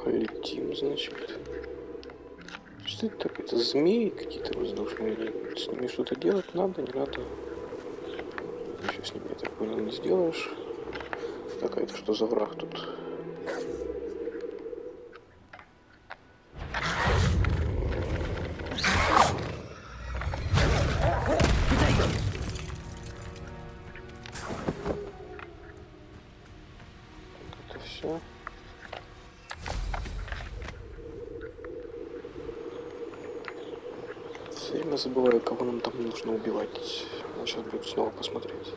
Летим, значит. Что это такое? Это змеи какие-то воздушные? С ними что-то делать надо, не надо? Ничего с ними, я так понял, не сделаешь. Так, а это что за враг тут? Это все. Все время забываю, кого нам там нужно убивать. Сейчас буду снова посмотреть.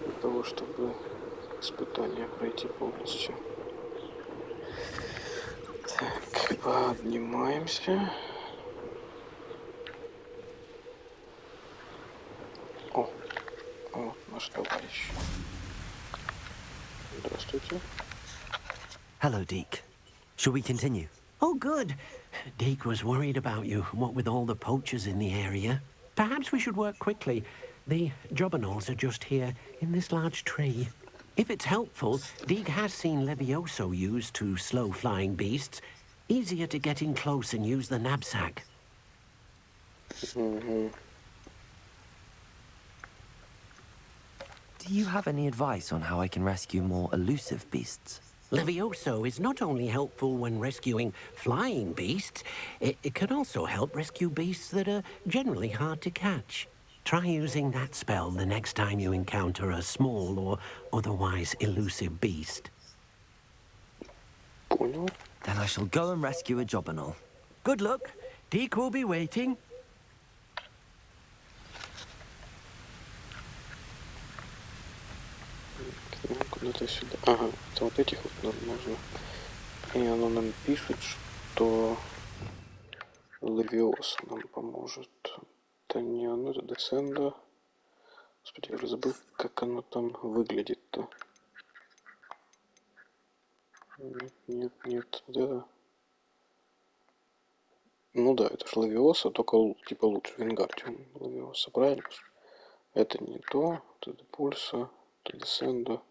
Для того, чтобы испытание пройти полностью. Так, поднимаемся. О, вот наш товарищ. Здравствуйте. Hello, Deke. Shall we continue? Oh, good. Deke was worried about you, what with all the poachers in the area. Perhaps we should work quickly. The jobberknolls are just here, in this large tree. If it's helpful, Deke has seen Levioso used to slow flying beasts. Easier to get in close and use the knapsack. Do you have any advice on how I can rescue more elusive beasts? Levioso is not only helpful when rescuing flying beasts, it can also help rescue beasts that are generally hard to catch. Try using that spell the next time you encounter a small or otherwise elusive beast. Понял. Then I shall go and rescue a jobberknoll. Good luck. Deke will be waiting. Куда-то сюда. Ага, это вот этих вот нам нужно. И оно нам пишет, что Левиоса нам поможет. Это не оно, это Десенда. Господи, я уже забыл, как оно там выглядит-то. Нет, да. Ну да, это же Левиоса, только типа лучше Вингардиум Левиоса, правильно? Это не то, это Пульса, это Десенда.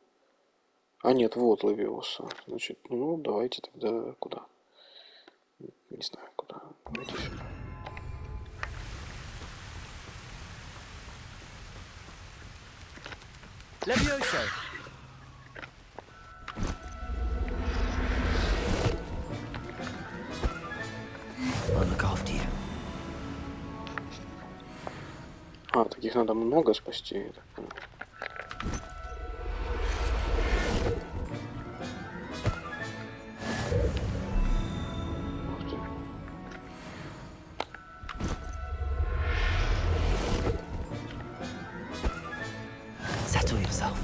А нет, вот Левиоса. Значит, ну давайте тогда куда? Не знаю, куда. Давайте сюда. Levioso! I'll look after you. А, таких надо много спасти, я так понял. Ух ты. Settle yourself.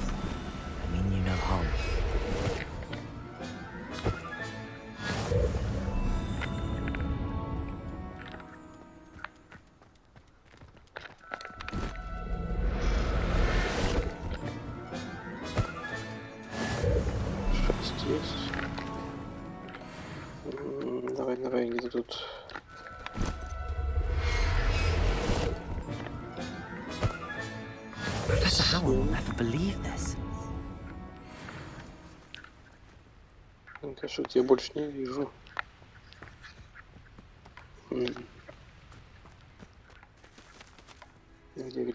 I mean you no harm. Часть есть. Давай, где-то тут. Professor Howell will never believe this. Что-то я больше не вижу.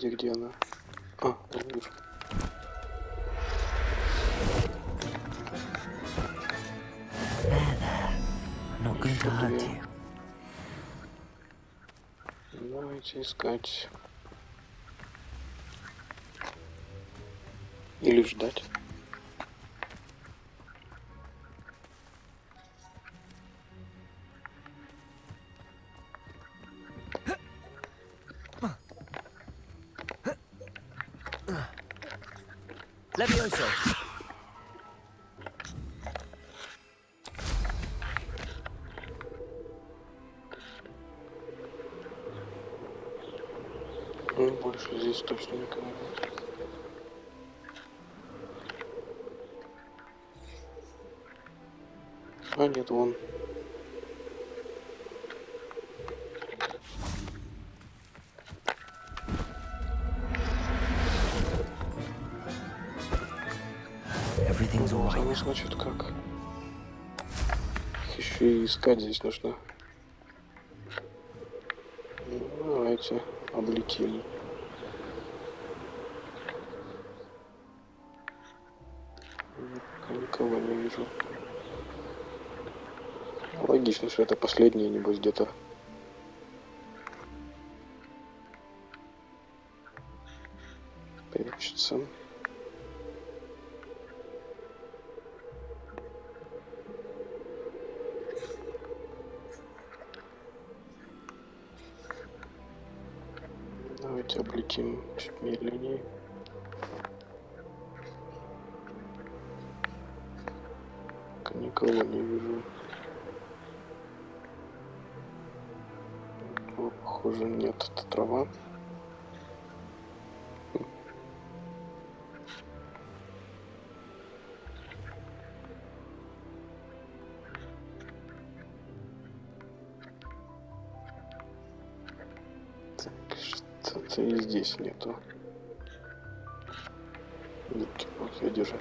Где она? А, я вижу. I'm not going to hurt you. Давайте искать. Или ждать. Levioso! Ну, больше здесь точно никого нет. А, нет, вон. Everything's all Вот right оно, now. значит, как. Еще и искать здесь нужно. Ну, давайте облетим. Пока никого не вижу. Логично, что это последнее, небось, где-то. Прячется. Давайте облетим чуть медленнее. Никого не вижу. О, похоже, нет, это трава. Так, что-то и здесь нету. Нитки, вот я держу.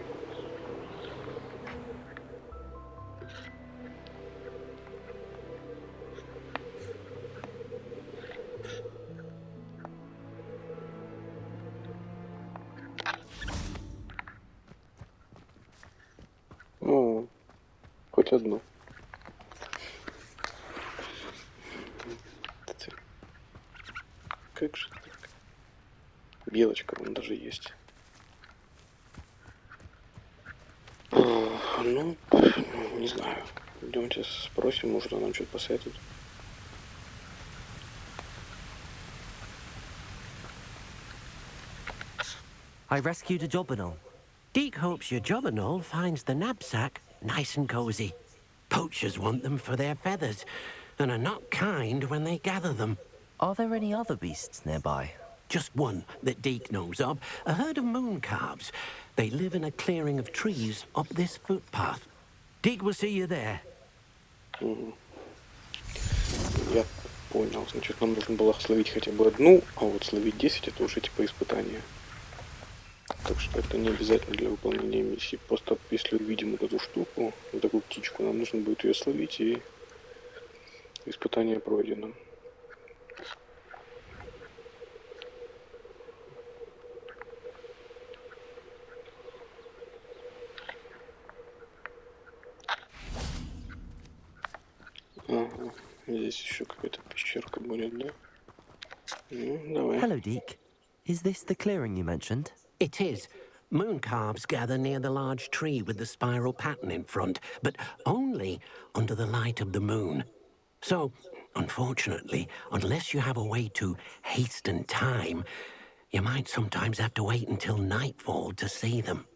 Ну, хоть одну. Как же так? Белочка вон даже есть. Ну, не знаю. Идемте спросим, может она нам что-то посоветует. I rescued a jobberknoll. Deke hopes your jobberknoll finds the knapsack nice and cozy. Poachers want them for their feathers, and are not kind when they gather them. Are there any other beasts nearby? Just one that Deke knows of, a herd of moon calves. They live in a clearing of trees up this footpath. Deke will see you there. Я понял. Значит, нам нужно было словить хотя бы одну, а вот словить 10 это уже типа испытание. Так что это не обязательно для выполнения миссии. Просто если увидим вот эту штуку, вот такую птичку, нам нужно будет ее словить, и испытание пройдено. Ага, здесь еще какая-то пещерка будет, да? Ну, давай. Hello, Deke. Is this the clearing you mentioned? It is. Moon calves gather near the large tree with the spiral pattern in front, but only under the light of the moon. So, unfortunately, unless you have a way to hasten time, you might sometimes have to wait until nightfall to see them.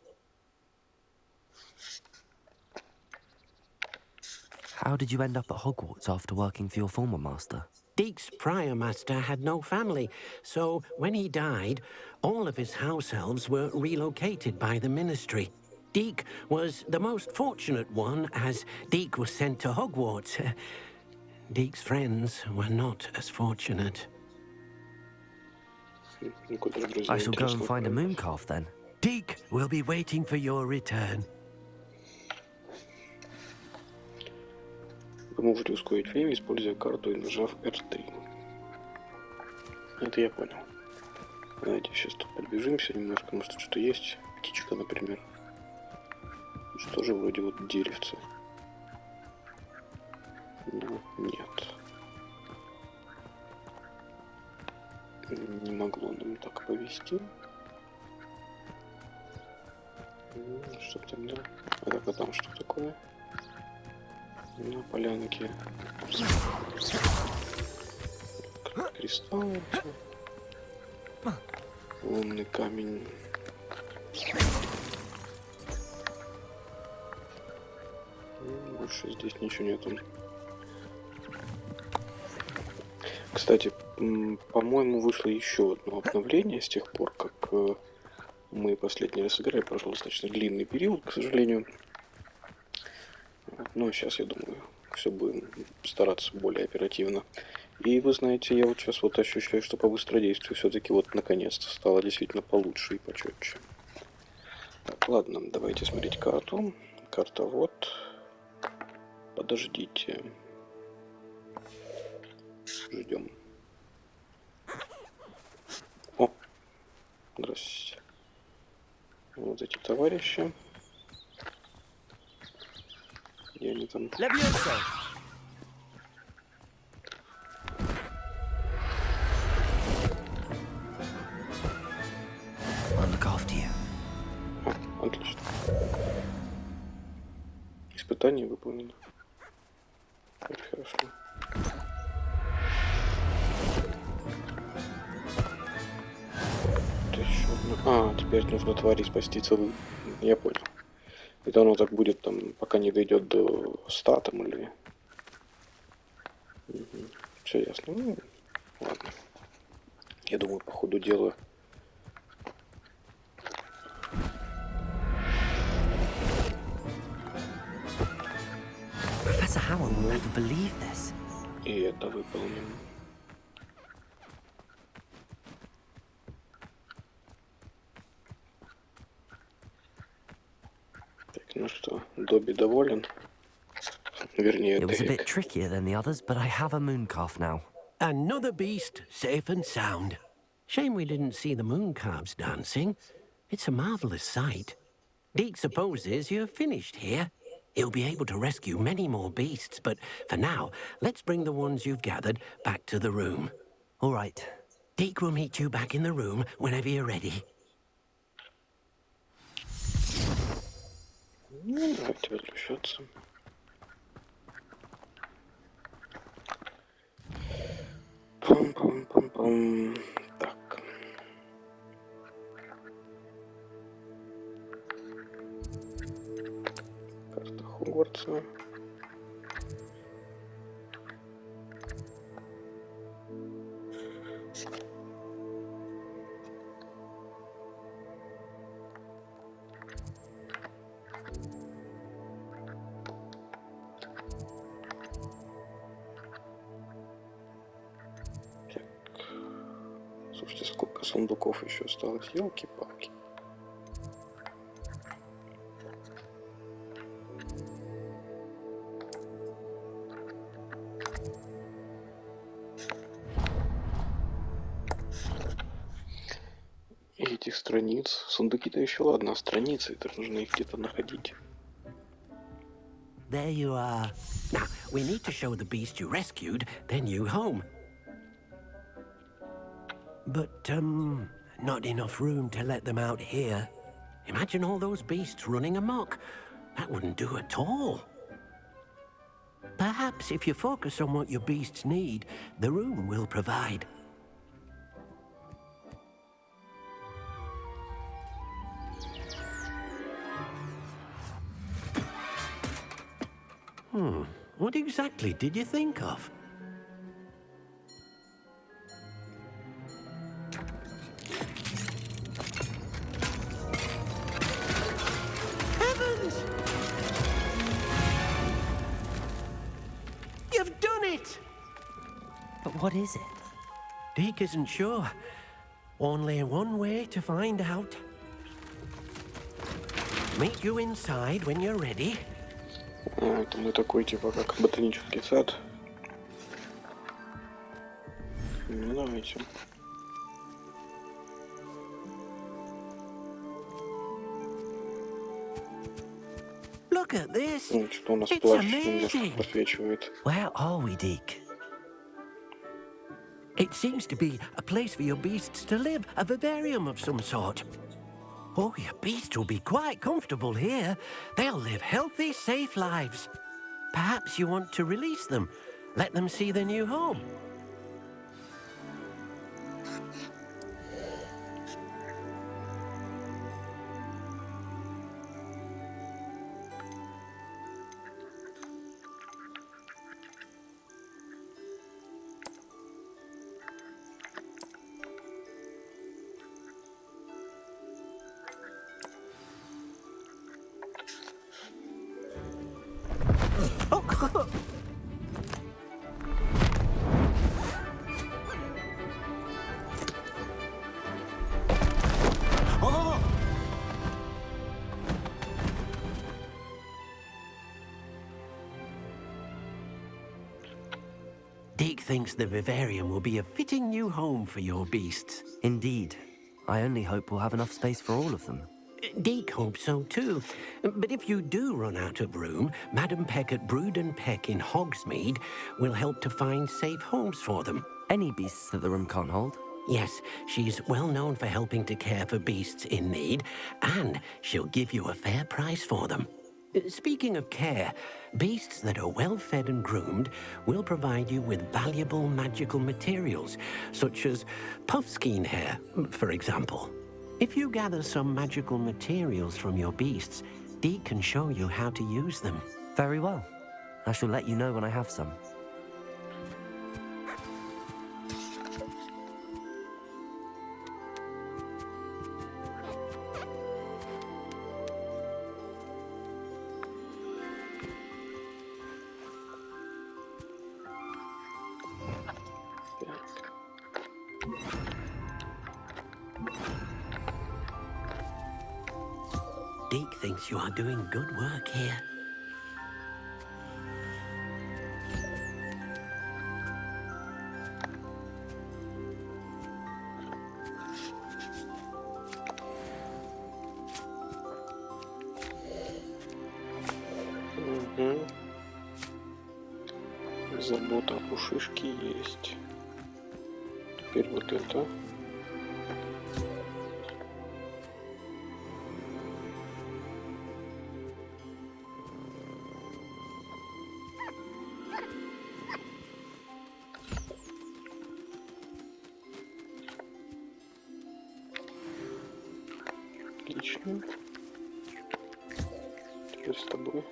How did you end up at Hogwarts after working for your former master? Deke's prior master had no family, so when he died, all of his house elves were relocated by the ministry. Deke was the most fortunate one, as Deke was sent to Hogwarts. Deke's friends were not as fortunate. I shall go and find a moon calf then. Deke will be waiting for your return. Вы можете ускорить время, используя карту и нажав R3. Это я понял. Давайте сейчас тут пробежимся немножко, может что-то есть. Птичка, например. Что же вроде вот деревце. Но нет. Не могло нам так повести. Что тогда? А так, а там что такое? На полянке. Кристалл. Лунный камень. Больше здесь ничего нету. Кстати, по-моему, вышло еще одно обновление с тех пор, как мы последний раз играли. Прошел достаточно длинный период, к сожалению. Но сейчас, я думаю, все будем стараться более оперативно. И вы знаете, я вот сейчас вот ощущаю, что по быстродействию все-таки вот наконец-то стало действительно получше и почетче. Так, ладно, давайте смотреть карту. Карта вот. Подождите. Ждем. О, здравствуйте. Вот эти товарищи. Где они там? Levioso! I'll look after you. А, отлично. Испытание выполнено. Очень хорошо. Это еще одно. А, теперь нужно твари спасти целую. Я понял. Это оно так будет там, пока не дойдет до 100 там или... Угу. Все ясно. Ну, ладно. Я думаю, по ходу дела... Professor Howell will never believe this. И это выполним. Так, ну что, Добби доволен? Вернее, It was a bit Дерек. trickier than the others, but I have a moon calf now. Another beast, safe and sound. Shame we didn't see the moon calves dancing. It's a marvelous sight. Deke supposes you're finished here. He'll be able to rescue many more beasts, but for now, let's bring the ones you've gathered back to the room. All right. Deke will meet you back in the room whenever you're ready. Ну, давайте возвращаться. Пам-пам-пам-пам. Так. Карта Хогвартса. Слушайте, сколько сундуков еще осталось, елки-палки. И этих страниц. Сундуки-то еще ладно, а страницы, это нужно их где-то находить. There you are. Now, we need to show the beast you rescued their new home. But, not enough room to let them out here. Imagine all those beasts running amok. That wouldn't do at all. Perhaps if you focus on what your beasts need, the room will provide. What exactly did you think of? Heavens! You've done it! But what is it? Deke isn't sure. Only one way to find out. Meet you inside when you're ready. А, это мы такой, типа, как ботанический сад. Ну, давайте. Look at this. Ну, что у нас It's плащ amazing. немножко просвечивает. Where are we, Deke? It seems to be a place for your beasts to live, a vivarium of some sort. Oh, your beasts will be quite comfortable here. They'll live healthy, safe lives. Perhaps you want to release them, let them see their new home. thinks the vivarium will be a fitting new home for your beasts. Indeed. I only hope we'll have enough space for all of them. Deke hopes so too. But if you do run out of room, Madam Peck at Brood and Peck in Hogsmeade will help to find safe homes for them. Any beasts that the room can't hold? Yes, she's well known for helping to care for beasts in need, and she'll give you a fair price for them. Speaking of care, beasts that are well fed and groomed will provide you with valuable magical materials, such as puffskein hair, for example. If you gather some magical materials from your beasts, Deke can show you how to use them. Very well. I shall let you know when I have some. Deke thinks you are doing good work here. Забота о пушишке есть. Теперь вот это. Отлично. Что с тобой?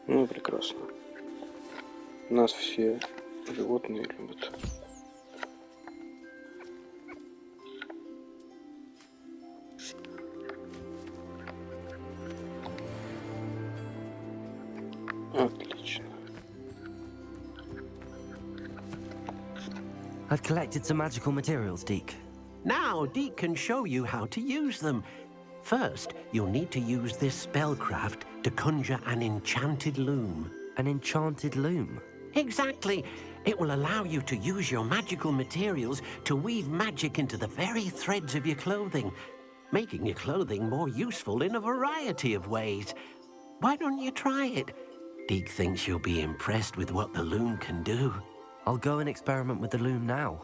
Ну, прекрасно. Нас все животные любят. Отлично. I've collected some magical materials, Deke. Now, Deke can show you how to use them. First, you'll need to use this spellcraft to conjure an enchanted loom. An enchanted loom? Exactly. It will allow you to use your magical materials to weave magic into the very threads of your clothing, making your clothing more useful in a variety of ways. Why don't you try it? Deke thinks you'll be impressed with what the loom can do. I'll go and experiment with the loom now.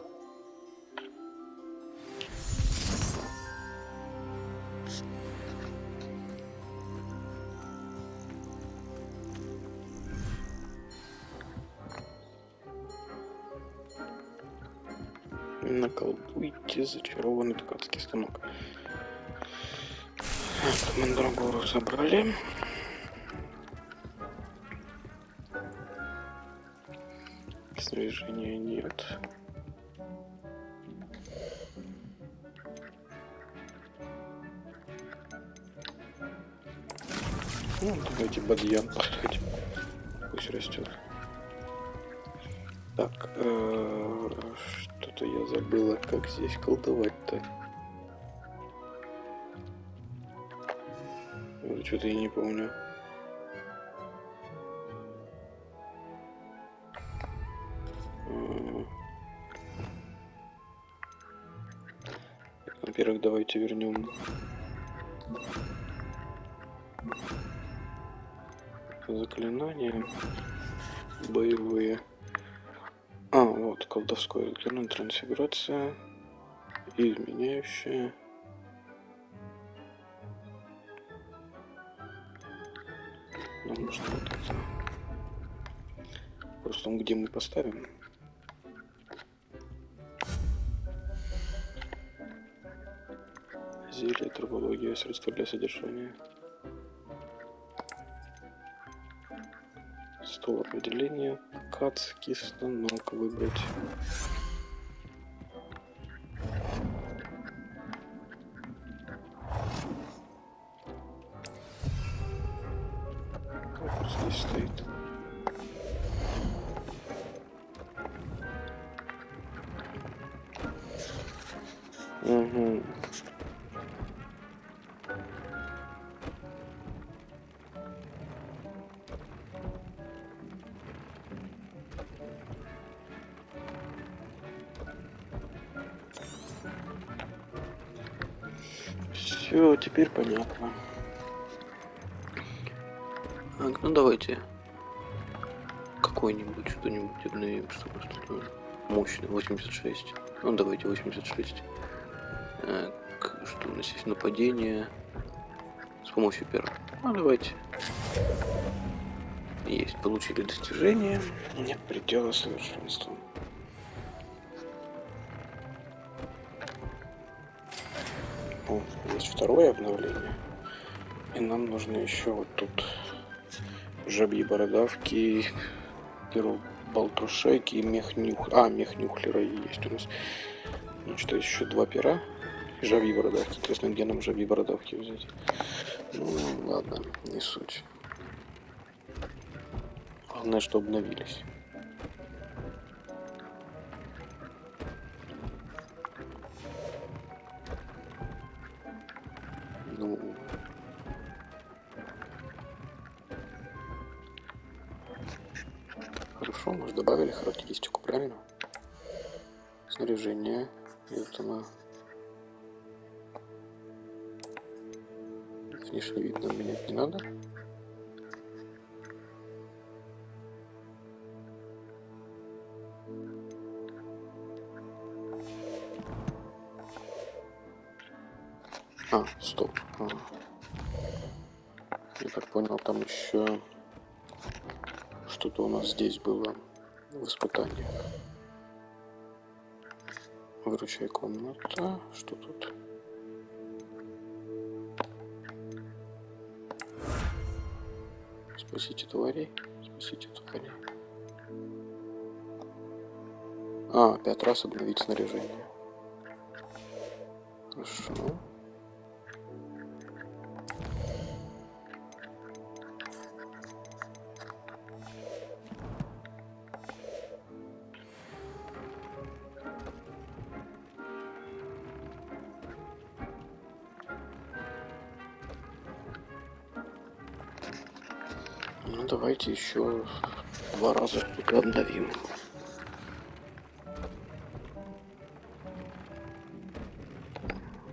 Наколдуйте зачарованный ткацкий станок. Так, мандрагору собрали. Снаряжения нет. Ну, давайте бадьян посадим. Пусть растет. Так, что-то я забыла, как здесь колдовать-то. Что-то я не помню. Во-первых, давайте вернем заклинания боевые. А, вот, колдовское заклинание, трансфигурация, изменяющая. Нам нужно вот это. Просто где мы поставим? Зелье, травология, средства для содержания. Стол определения. Ткацкий станок выбрать. Вот здесь стоит. Угу. Все, теперь понятно. Так, ну давайте какой-нибудь что-нибудь обновим, чтобы что-то мощное. 86. Ну давайте 86. Так, что у нас есть? Нападение с помощью пера. Ну давайте. Есть, получили достижение. Нет предела совершенства. О, есть второе обновление. И нам нужно еще вот тут жабьи бородавки, перо болтрушеки и мех нюхлера есть у нас. Значит, еще 2 пера и жабьи бородавки. Интересно, где нам жабьи бородавки взять? Ну, ладно, не суть. Главное, что обновились. Ну, хорошо, мы же добавили характеристику, правильно? Снаряжение. Это мы... Внешний вид нам менять не надо. Стоп. Я так понял, там еще что-то у нас здесь было в испытании. Выручай комната. Что тут? Спасите тварей. Спасите тварей. 5 раз обновить снаряжение. Хорошо. Ну, давайте еще 2 раза пока обновим.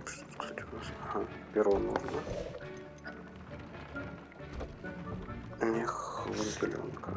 Что, кстати, у нас? Перо нужно. Мех лампеленка.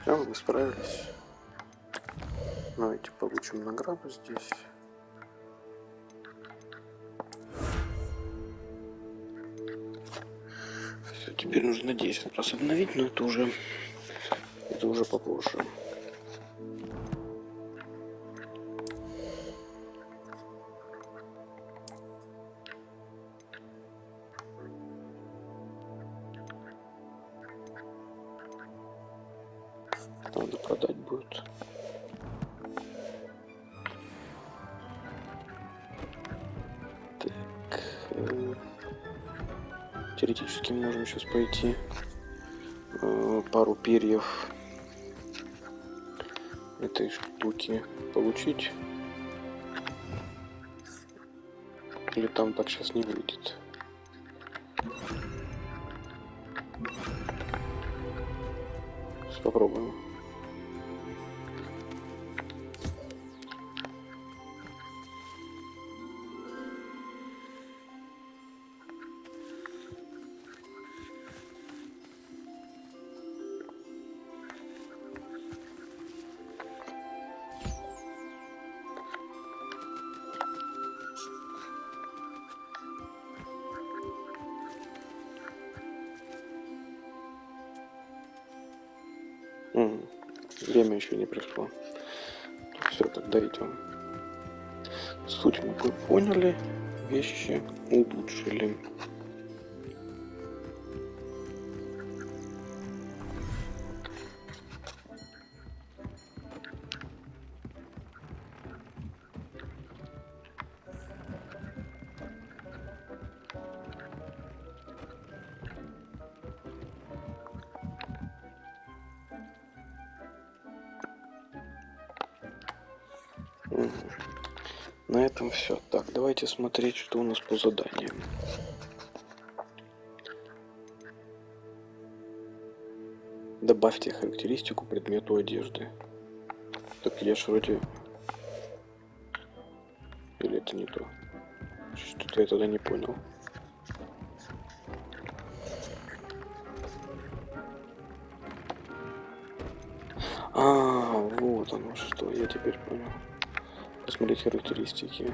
Все, мы справились. Давайте получим награду здесь. Все, теперь нужно 10 раз обновить, но это уже попозже. Надо продать будет. Так. Теоретически мы можем сейчас пойти пару перьев этой штуки получить. Или там так сейчас не выйдет. Сейчас попробуем. Время еще не пришло. Все, тогда идем. Суть мы поняли, вещи улучшили. На этом все. Так, давайте смотреть, что у нас по заданиям. Добавьте характеристику предмету одежды. Так я ж вроде... Или это не то? Что-то я тогда не понял. Вот оно что, я теперь понял. Посмотреть характеристики.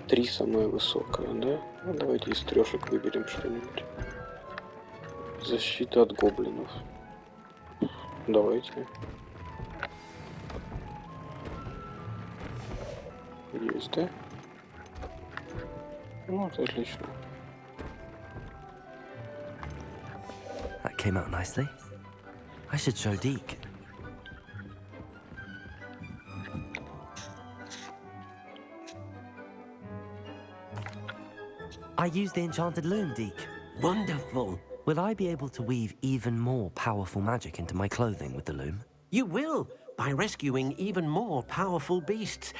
Три самое высокое, да? Ну, давайте из трешек выберем что-нибудь. Защита от гоблинов. Давайте. Есть, да? Вот, отлично. That came out nicely. I should show Deke. I use the enchanted loom, Deke. Wonderful. Will I be able to weave even more powerful magic into my clothing with the loom? You will, by rescuing even more powerful beasts.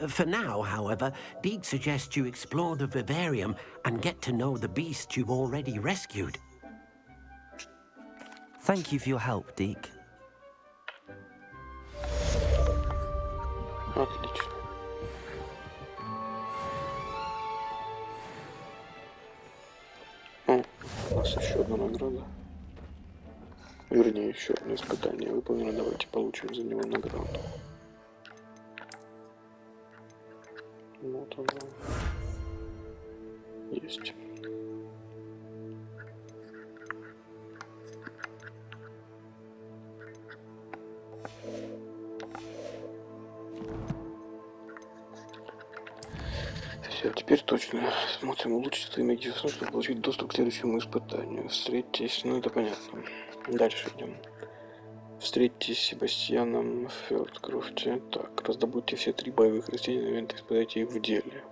For now, however, Deke suggests you explore the vivarium and get to know the beasts you've already rescued. Thank you for your help, Deke. Отлично. О, у нас еще одна награда. Вернее, еще одно испытание выполнено. Давайте получим за него награду. Вот оно. Есть. Все, теперь точно смотрим улучшить свои магические, чтобы получить доступ к следующему испытанию. Встретитесь, ну это понятно. Дальше идем. Встретитесь с Себастьяном в Фёрдкрофте. Так, раздобудьте все 3 боевых растения на момент, испытайте их в деле.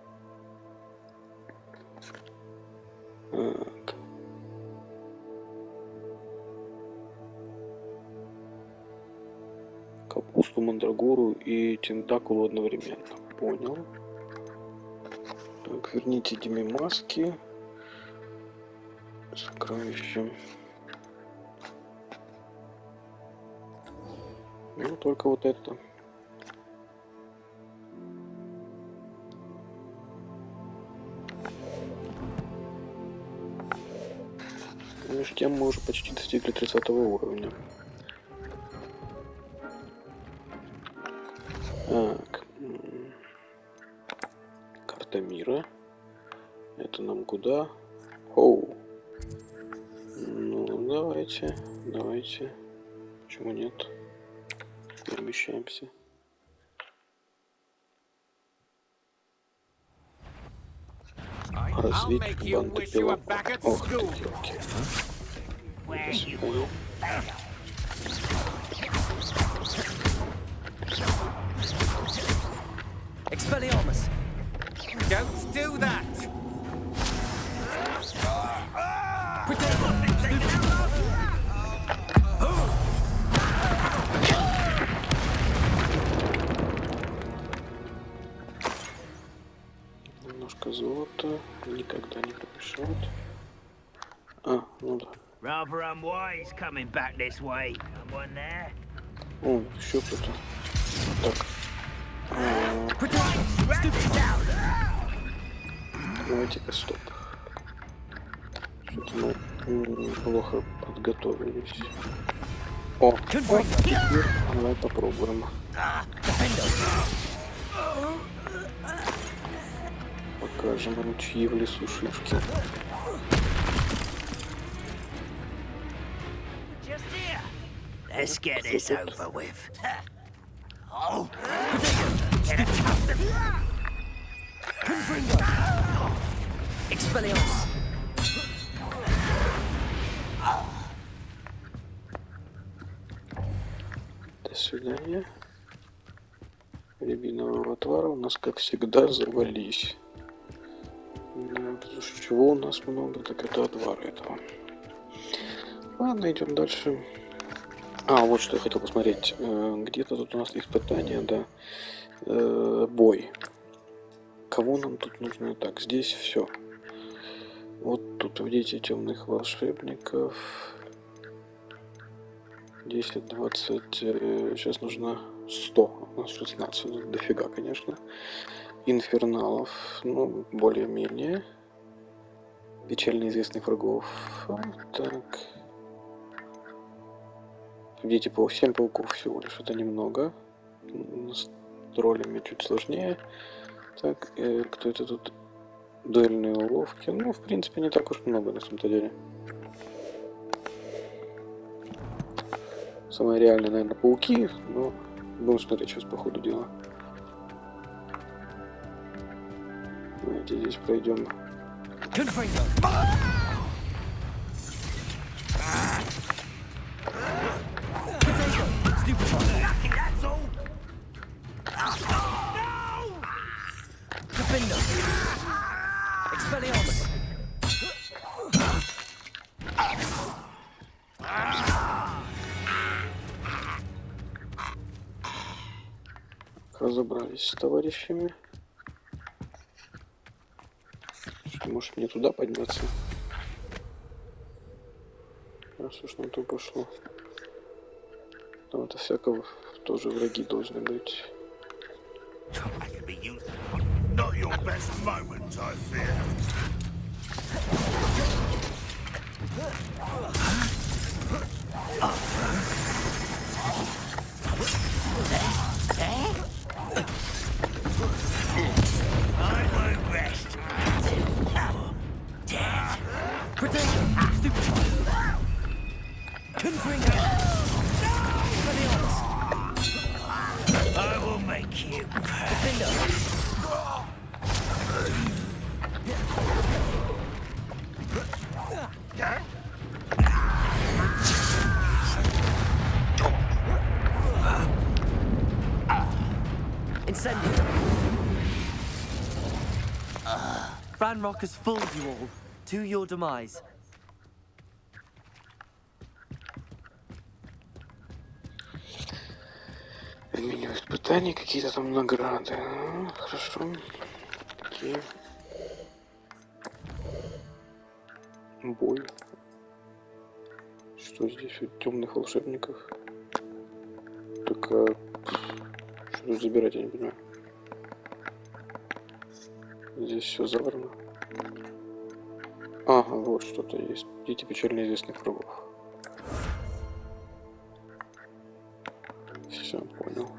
Так. Капусту, мандрагору и тентакулу одновременно. Понял. Так, верните Диме маски. Сокровища. Ну, только вот это. Между тем мы уже почти достигли 30 уровня. Так. Карта мира. Это нам куда? Оу. Ну, давайте. Почему нет? Перемещаемся. Разведчик банды пилот. Ох ты, елки. До свидания. Expelliarmus! Don't do that! Немножко золота. Никогда не помешает. Ну да. Rather unwise coming back this way. Someone there? О, еще кто-то. Так. Давайте-ка стоп. Что-то мы плохо подготовились. О, теперь давай попробуем. Покажем ручьи в лесу шишки. Just here. Let's get this over with. Oh. Get a custom. До свидания. Рябинового отвара у нас, как всегда, завались. Да, потому что чего у нас много, так это отвара этого. Ладно, идем дальше. А, вот что я хотел посмотреть. Где-то тут у нас испытание, да. Бой. Кого нам тут нужно? Так, здесь все. Вот тут видите темных волшебников. 10, 20. Сейчас нужно 100. У нас 16. Дофига, конечно. Инферналов. Ну, более-менее. Печально известных врагов. Так. Видите, 7 пауков всего лишь. Это немного. С троллями чуть сложнее. Так, кто это тут? Дуэльные уловки. Ну, в принципе, не так уж много на самом-то деле. Самое реальное, наверное, пауки, но будем смотреть сейчас по ходу дела. Давайте здесь пройдем. Разобрались с товарищами. Может, мне туда подняться? Раз уж на то пошло. Там это всякого тоже враги должны быть. Not your best moment, I fear. I won't rest. Dead. I will make you Incendio. Ranrock has fooled you all to your demise. Меню испытаний, какие-то там награды. Хорошо. Такие. Бой. Что здесь у темных волшебников? Только что тут забирать, я не понимаю. Здесь все забрано. Ага, вот что-то есть. Дети печально известных врагов. Все, понял.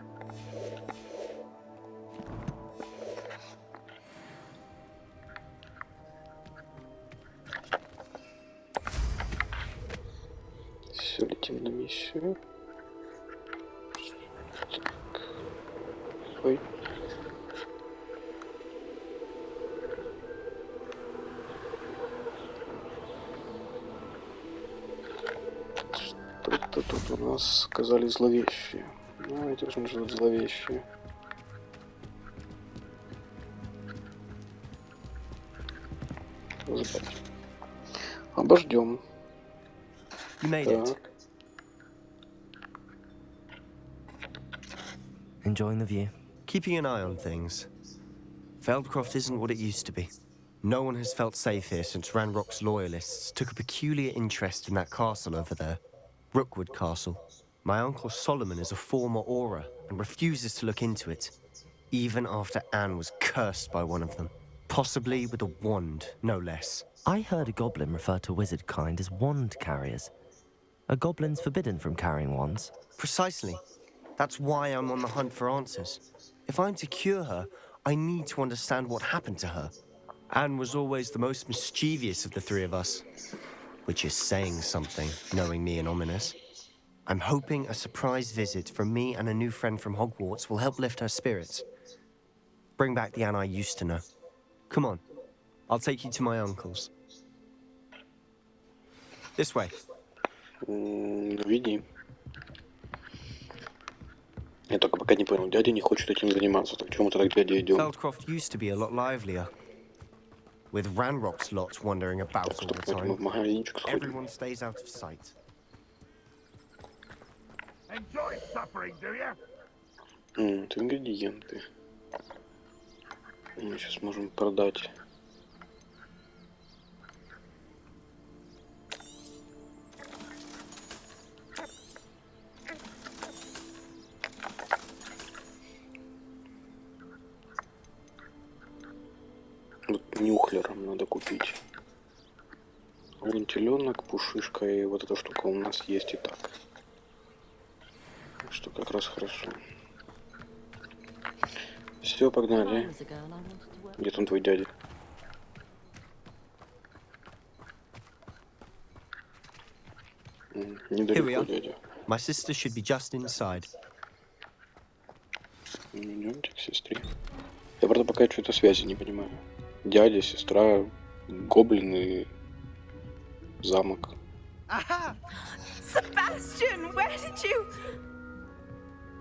Все, летим на миссию. Так. Ой. Что-то тут у нас сказали зловещие. Ну, эти же живут зловещие. Забавно. Обождем. You made it. Enjoying the view? Keeping an eye on things. Feldcroft isn't what it used to be. No one has felt safe here since Ranrock's loyalists took a peculiar interest in that castle over there. Rookwood Castle. My uncle Solomon is a former Auror and refuses to look into it, even after Anne was cursed by one of them. Possibly with a wand, no less. I heard a goblin refer to wizard kind as wand carriers. Are goblins forbidden from carrying wands? Precisely. That's why I'm on the hunt for answers. If I'm to cure her, I need to understand what happened to her. Anne was always the most mischievous of the three of us, which is saying something, knowing me and ominous. I'm hoping a surprise visit from me and a new friend from Hogwarts will help lift her spirits. Bring back the Anne I used to know. Come on, I'll take you to my uncle's. This way. Веди. Я только пока не понял, дядя не хочет этим заниматься. Так чему тогда к дяде идем? Feldcroft used to be a lot livelier. With Ranrock's lot wandering about all the Мы в time. магазинчик сходим. Everyone stays out of sight. Enjoy suffering, do you? Это ингредиенты. Мы сейчас можем продать. Вот нюхлером надо купить. Вентиленок, пушишка и вот эта штука у нас есть и так. Так что как раз хорошо. Все, погнали. Где там твой дядя? Here we Недалеко are. дядя. My sister should be just inside. Идемте к сестре. Я, правда, пока что-то связи не понимаю. Дядя, сестра, гоблин и замок. Aha! Sebastian, where did you...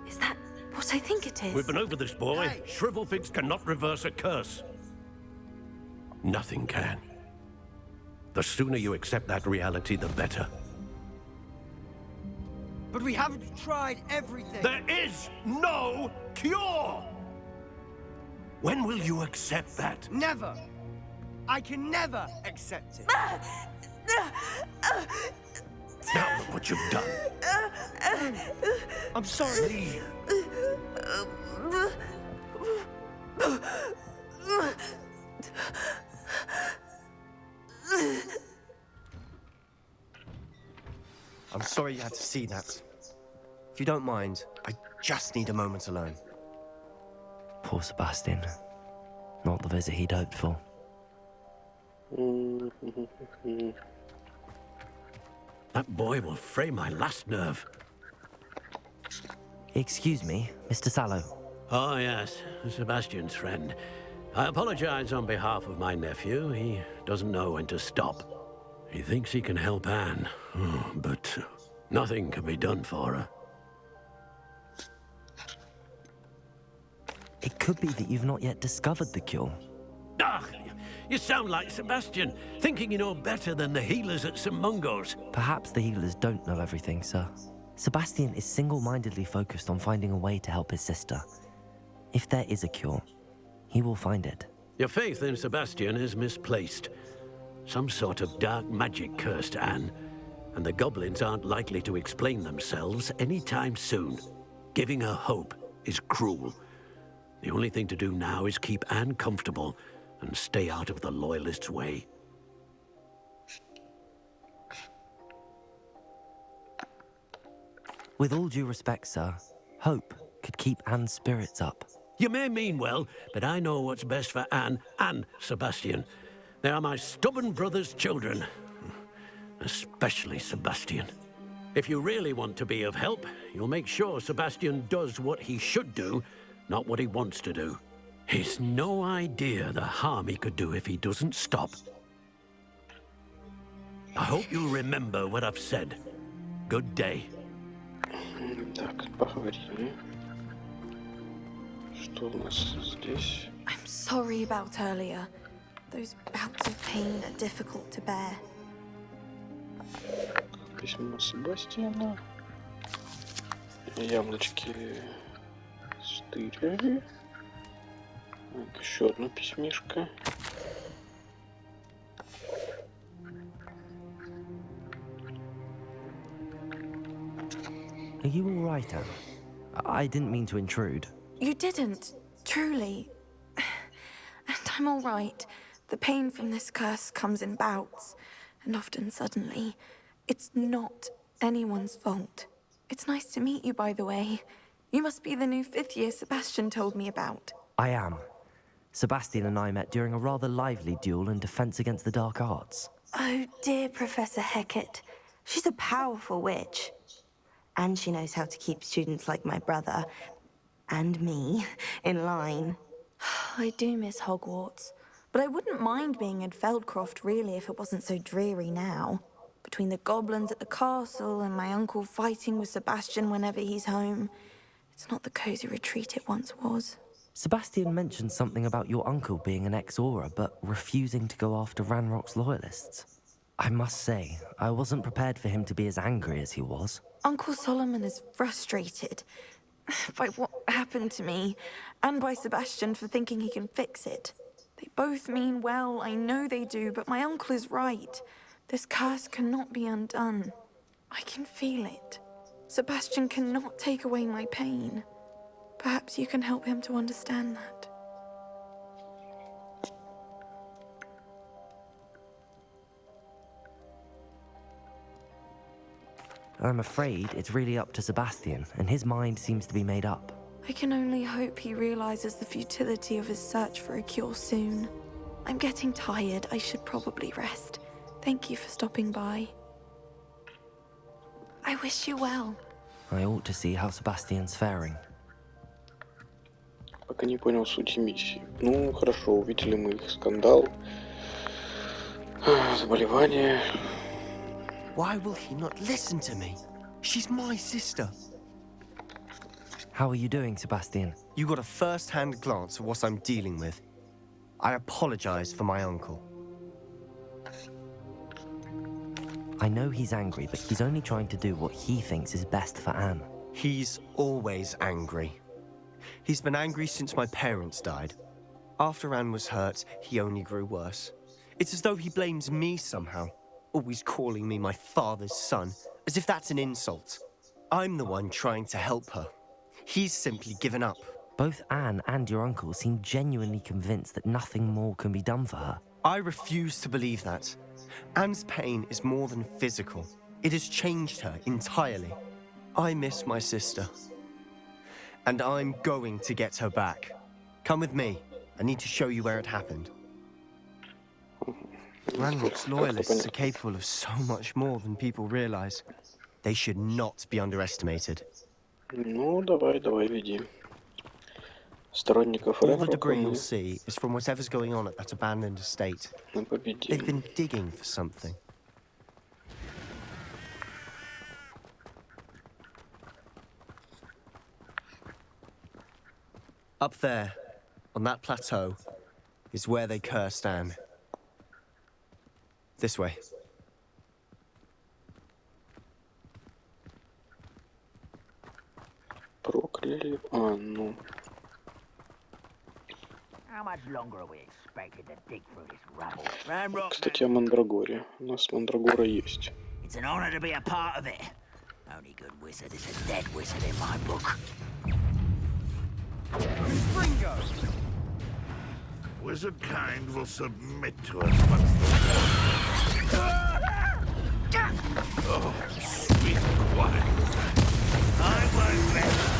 Is that what I think it is? We've been over this, boy. Hey. Shrivelfigs cannot reverse a curse. Nothing can. The sooner you accept that reality, the better. But we haven't tried everything. There is no cure! When will you accept that? Never. I can never accept it. Now look what you've done. I'm sorry. Leave. I'm sorry you had to see that. If you don't mind, I just need a moment alone. Poor Sebastian. Not the visit he'd hoped for. That boy will fray my last nerve. Excuse me, Mr. Sallow. Oh, yes, Sebastian's friend. I apologize on behalf of my nephew. He doesn't know when to stop. He thinks he can help Anne, but nothing can be done for her. It could be that you've not yet discovered the cure. Ah, you sound like Sebastian, thinking you know better than the healers at St. Mungo's. Perhaps the healers don't know everything, sir. Sebastian is single-mindedly focused on finding a way to help his sister. If there is a cure, he will find it. Your faith in Sebastian is misplaced. Some sort of dark magic cursed Anne, and the goblins aren't likely to explain themselves anytime soon. Giving her hope is cruel. The only thing to do now is keep Anne comfortable and stay out of the Loyalists' way. With all due respect, sir, hope could keep Anne's spirits up. You may mean well, but I know what's best for Anne and Sebastian. They are my stubborn brother's children. Especially Sebastian. If you really want to be of help, you'll make sure Sebastian does what he should do, not what he wants to do. He's no idea the harm he could do if he doesn't stop. I hope you'll remember what I've said. Good day. Так, поговорили. Что у нас здесь? I'm sorry about earlier. Those bouts of pain are difficult to bear. Письмо Себастьяна. Яблочки 4. Так, еще одно письмишко. Are you all right, Anne? I didn't mean to intrude. You didn't, truly. And I'm all right. The pain from this curse comes in bouts, and often suddenly. It's not anyone's fault. It's nice to meet you, by the way. You must be the new 5th year Sebastian told me about. I am. Sebastian and I met during a rather lively duel in defense against the dark arts. Oh, dear Professor Hecat. She's a powerful witch. And she knows how to keep students like my brother, and me, in line. I do miss Hogwarts, but But I wouldn't mind being in Feldcroft, really, if it wasn't so dreary now. Between the goblins at the castle and my uncle fighting with Sebastian whenever he's home, it's not the cozy retreat it once was. Sebastian mentioned something about your uncle being an ex-Aura, but refusing to go after Ranrock's loyalists. I must say, I wasn't prepared for him to be as angry as he was. Uncle Solomon is frustrated by what happened to me, and by Sebastian for thinking he can fix it. They both mean well, I know they do, but my uncle is right. This curse cannot be undone. I can feel it. Sebastian cannot take away my pain. Perhaps you can help him to understand that. I'm afraid it's really up to Sebastian, and his mind seems to be made up. I can only hope he realizes the futility of his search for a cure soon. I'm getting tired. I should probably rest. Thank you for stopping by. I wish you well. I ought to see how Sebastian's faring. Пока не понял сути миссии. Ну, хорошо, увидели мы их скандал. Заболевание. Why will he not listen to me? She's my sister. How are you doing, Sebastian? You got a first-hand glance at what I'm dealing with. I apologize for my uncle. I know he's angry, but he's only trying to do what he thinks is best for Anne. He's always angry. He's been angry since my parents died. After Anne was hurt, he only grew worse. It's as though he blames me somehow, always calling me my father's son, as if that's an insult. I'm the one trying to help her. He's simply given up. Both Anne and your uncle seem genuinely convinced that nothing more can be done for her. I refuse to believe that. Anne's pain is more than physical. It has changed her entirely. I miss my sister. And I'm going to get her back. Come with me. I need to show you where it happened. Ranrock's loyalists are capable of so much more than people realize. They should not be underestimated. Ну, давай, веди. Сторонников All the debris Ranrocka you'll see is from whatever's going on at that abandoned estate. мы победим. They've been digging for something. Up there, on that plateau, is where they cursed Anne. This way. Прокляли Анну. How much longer are we expected to dig through this rubble? Ranrock, Кстати, о Мандрагоре. У нас Мандрагора есть. it's an honor to be a part of it. Only good wizard is a dead wizard in my book. Wizard kind will submit to us once the oh, sweet quiet. I won't rest.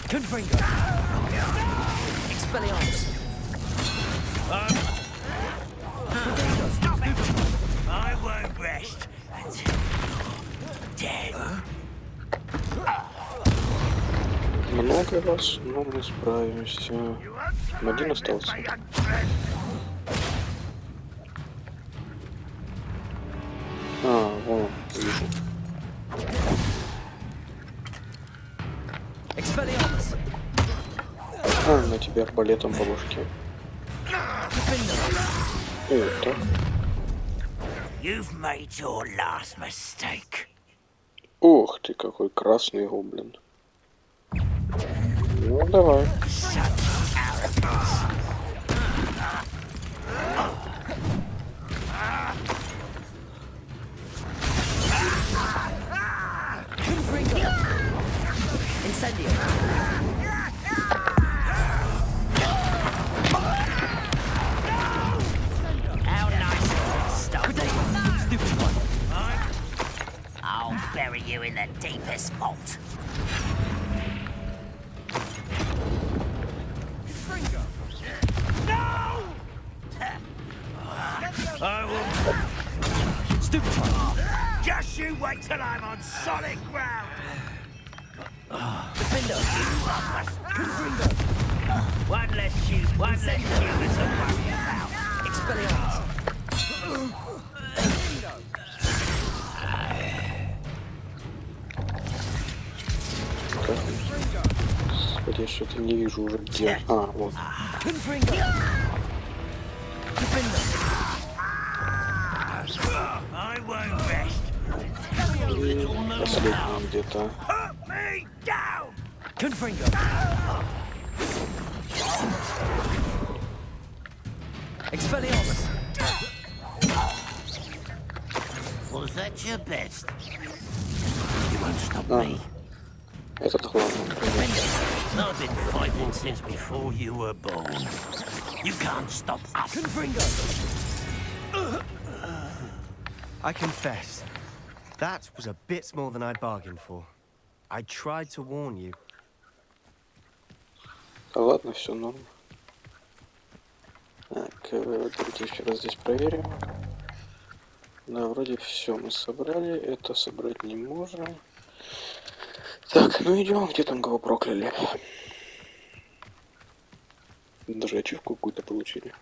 Confringo! Expelliarmus! Stop it! I won't rest until you're dead. Много вас, но мы справимся. Один остался. Вон, вижу. Expelliarmus! На тебе арбалетом по башке. Это. You've made your last mistake. Ух ты, какой красный гоблин. Ну, давай. Incendio! How nice of you, stop. Stupid one! I'll bury you in the deepest vault. No! I will. Stupid one! Just you wait till I'm on solid ground. One less human to worry about. Expelliarmus. Господи, я что-то не вижу уже где. А, вот. I won't rest. И последний где-то. Put me down! Expelliarmus. Was that your best? You won't stop me. Этот главный. I've been fighting since before you were born. You can't stop us. I confess, that was a bit more than I'd bargained for. I tried to warn you. Ладно, все норм. Так, давайте еще раз здесь проверим. Да, вроде все мы собрали. Это собрать не можем. Так, ну идем, где там кого прокляли. Даже ачивку какую-то получили.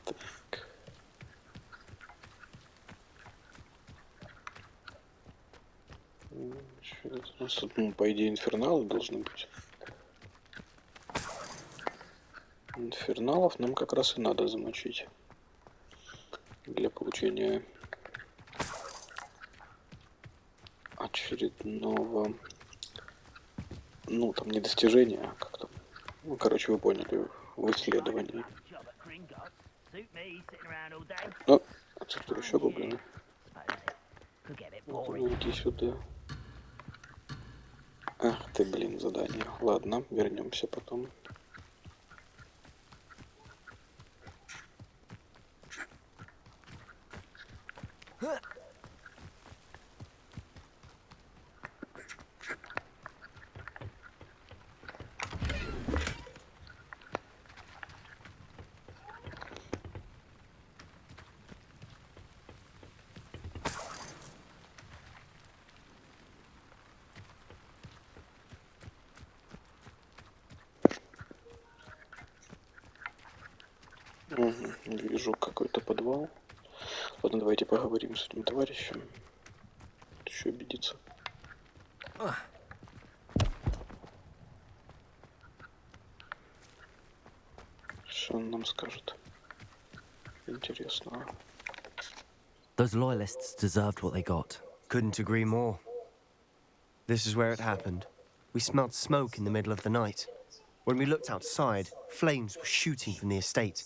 Так. Что это у нас тут, ну, по идее, инферналы должны быть. Инферналов нам как раз и надо замочить. Для получения очередного, ну там не достижения, а как там, ну короче вы поняли, в исследовании. Ну, отсюда еще гоблины. Иди сюда. Ах ты, блин, задание. Ладно, вернемся потом. Вижу какой-то подвал. Ладно, давайте поговорим с этим товарищем. Еще убедиться. Что он нам скажет? Интересно. Those loyalists deserved what they got. Couldn't agree more. This is where it happened. We smelled smoke in the middle of the night. When we looked outside, flames were shooting from the estate.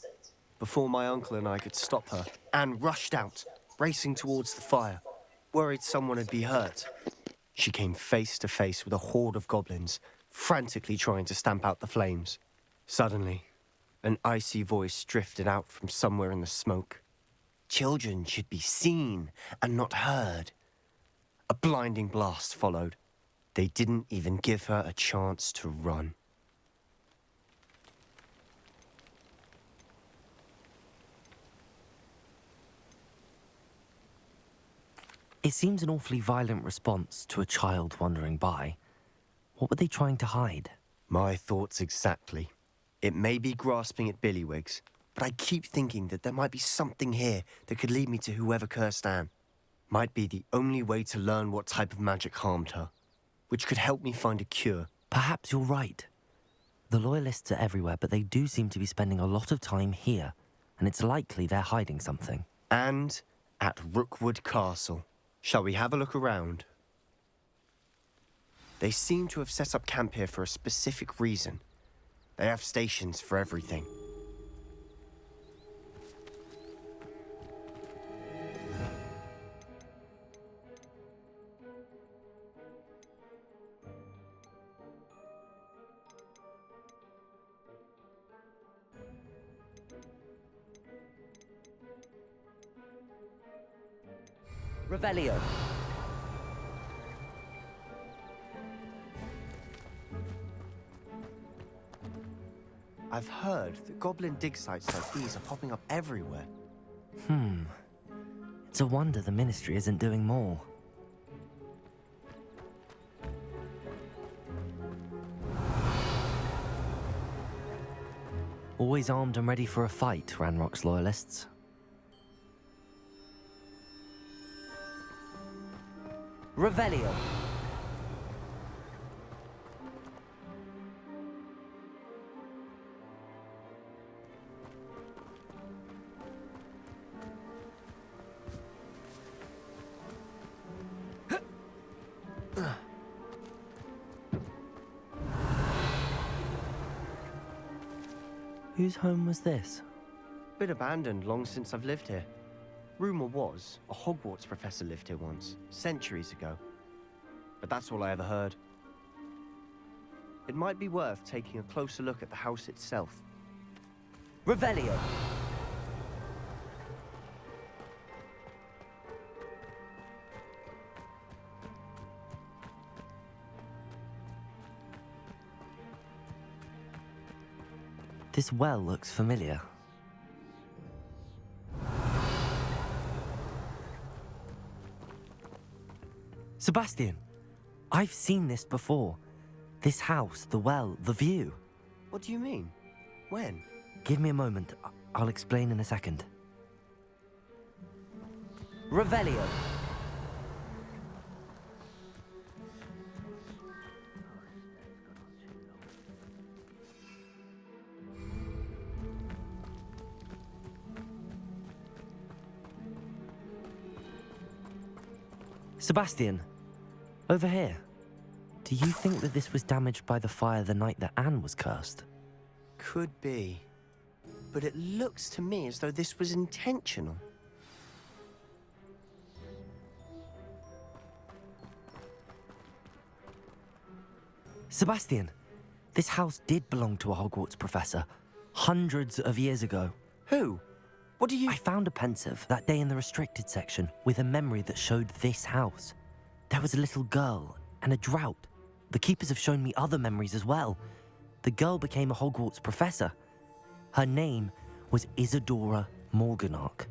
Before my uncle and I could stop her, Anne rushed out, racing towards the fire, worried someone had been hurt. She came face to face with a horde of goblins, frantically trying to stamp out the flames. Suddenly, an icy voice drifted out from somewhere in the smoke. Children should be seen and not heard. A blinding blast followed. They didn't even give her a chance to run. It seems an awfully violent response to a child wandering by. What were they trying to hide? My thoughts exactly. It may be grasping at Billywigs, but I keep thinking that there might be something here that could lead me to whoever cursed Anne. Might be the only way to learn what type of magic harmed her, which could help me find a cure. Perhaps you're right. The loyalists are everywhere, but they do seem to be spending a lot of time here, and it's likely they're hiding something. And at Rookwood Castle. Shall we have a look around? They seem to have set up camp here for a specific reason. They have stations for everything. Revelio. I've heard that goblin dig sites like these are popping up everywhere. It's a wonder the Ministry isn't doing more. Always armed and ready for a fight, Ranrock's loyalists. Revelio. Whose home was this? Been abandoned long since I've lived here. Rumour was, a Hogwarts professor lived here once, centuries ago. But that's all I ever heard. It might be worth taking a closer look at the house itself. Revelio. This well looks familiar. Sebastian, I've seen this before. This house, the well, the view. What do you mean? When? Give me a moment. I'll explain in a second. Revelio. Sebastian, over here. Do you think that this was damaged by the fire the night that Anne was cursed? Could be. But it looks to me as though this was intentional. Sebastian, this house did belong to a Hogwarts professor, hundreds of years ago. Who? What do you... I found a pensive that day in the restricted section with a memory that showed this house. There was a little girl and a drought. The keepers have shown me other memories as well. The girl became a Hogwarts professor. Her name was Isadora Morganach.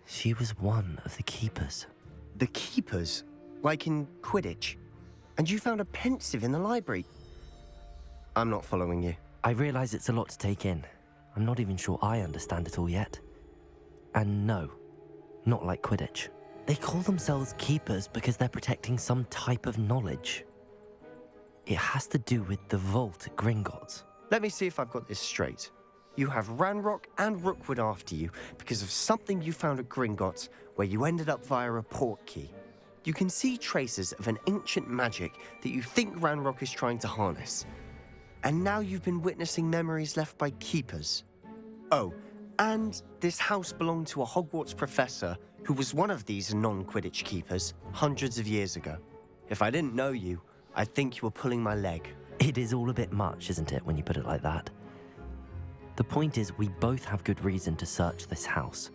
She was one of the keepers. The keepers? Like in Quidditch? And you found a pensive in the library? I'm not following you. I realize it's a lot to take in. I'm not even sure I understand it all yet. And no, not like Quidditch. They call themselves keepers because they're protecting some type of knowledge. It has to do with the vault at Gringotts. Let me see if I've got this straight. You have Ranrock and Rookwood after you because of something you found at Gringotts where you ended up via a port key. You can see traces of an ancient magic that you think Ranrock is trying to harness. And now you've been witnessing memories left by keepers. Oh, and this house belonged to a Hogwarts professor who was one of these non-Quidditch keepers hundreds of years ago. If I didn't know you, I'd think you were pulling my leg. It is all a bit much, isn't it, when you put it like that? The point is, we both have good reason to search this house.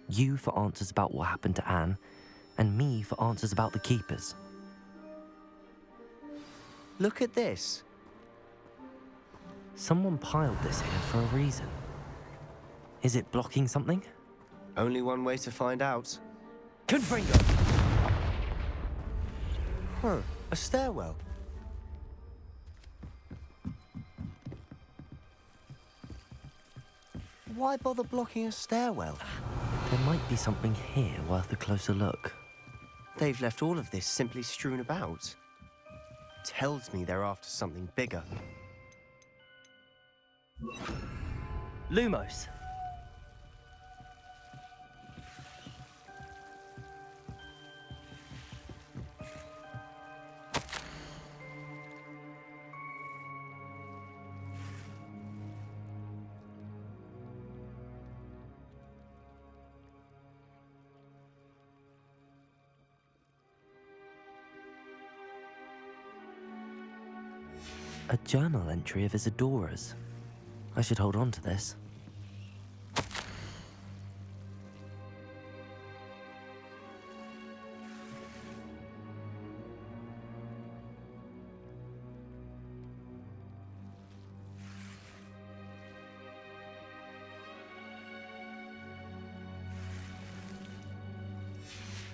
You for answers about what happened to Anne, and me for answers about the keepers. Look at this. Someone piled this here for a reason. Is it blocking something? Only one way to find out. Confringo! Huh, a stairwell. Why bother blocking a stairwell? There might be something here worth a closer look. They've left all of this simply strewn about. Tells me they're after something bigger. Lumos. A journal entry of Isadora's. I should hold on to this.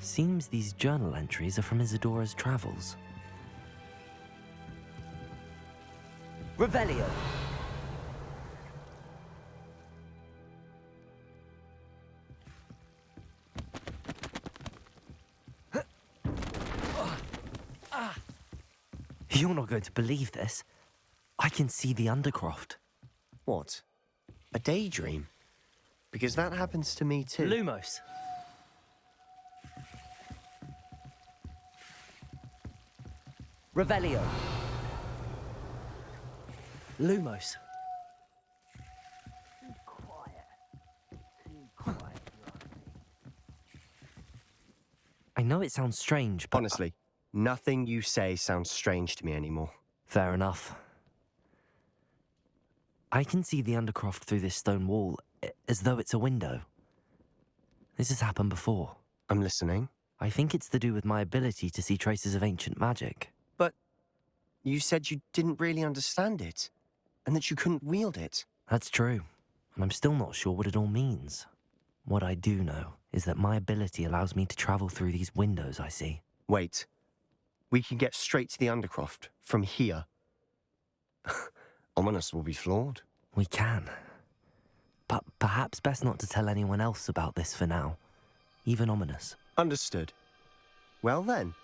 Seems these journal entries are from Isadora's travels. Revelio. You're not going to believe this. I can see the Undercroft. What? A daydream? Because that happens to me too. Lumos. Revelio. Lumos. I know it sounds strange, but... Honestly, nothing you say sounds strange to me anymore. Fair enough. I can see the Undercroft through this stone wall, as though it's a window. This has happened before. I'm listening. I think it's to do with my ability to see traces of ancient magic. But you said you didn't really understand it, and that you couldn't wield it. That's true, and I'm still not sure what it all means. What I do know is that my ability allows me to travel through these windows I see. Wait. We can get straight to the Undercroft from here. Ominous will be floored. We can. But perhaps best not to tell anyone else about this for now. Even Ominous. Understood. Well then,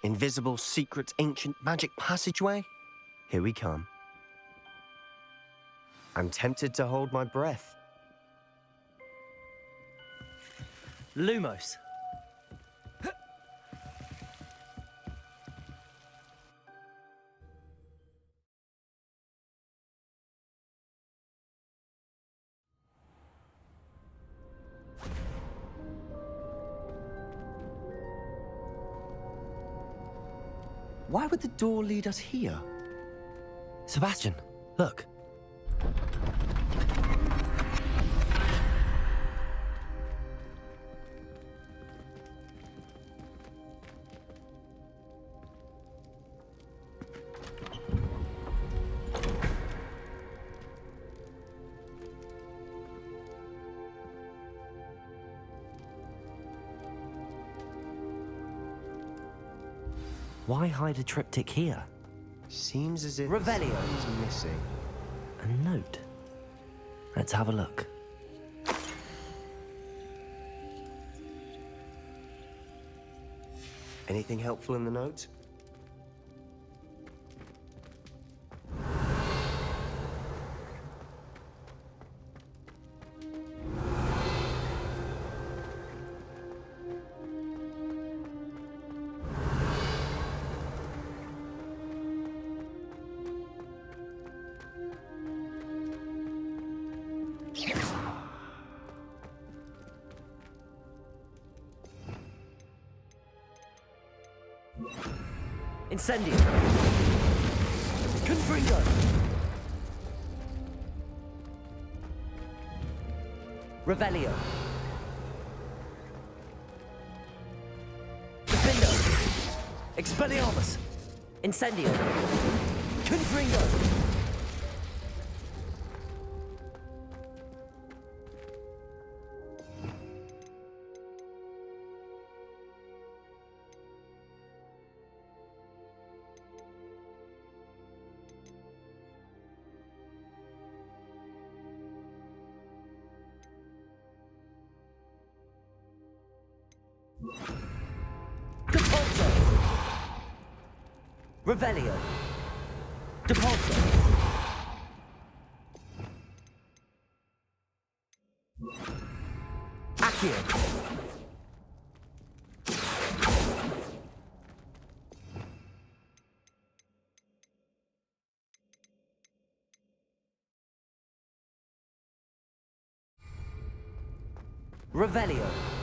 invisible, secret, ancient magic passageway? Here we come. I'm tempted to hold my breath. Lumos. Why would the door lead us here? Sebastian, look. Why hide a triptych here? Seems as if Revelio. something's missing. A note. Let's have a look. Anything helpful in the note? Incendio. Confringo. Revelio. Defendo. Expelliarmus. Incendio. Confringo. Depulso. Revelio. Depulso. Accio. Revelio.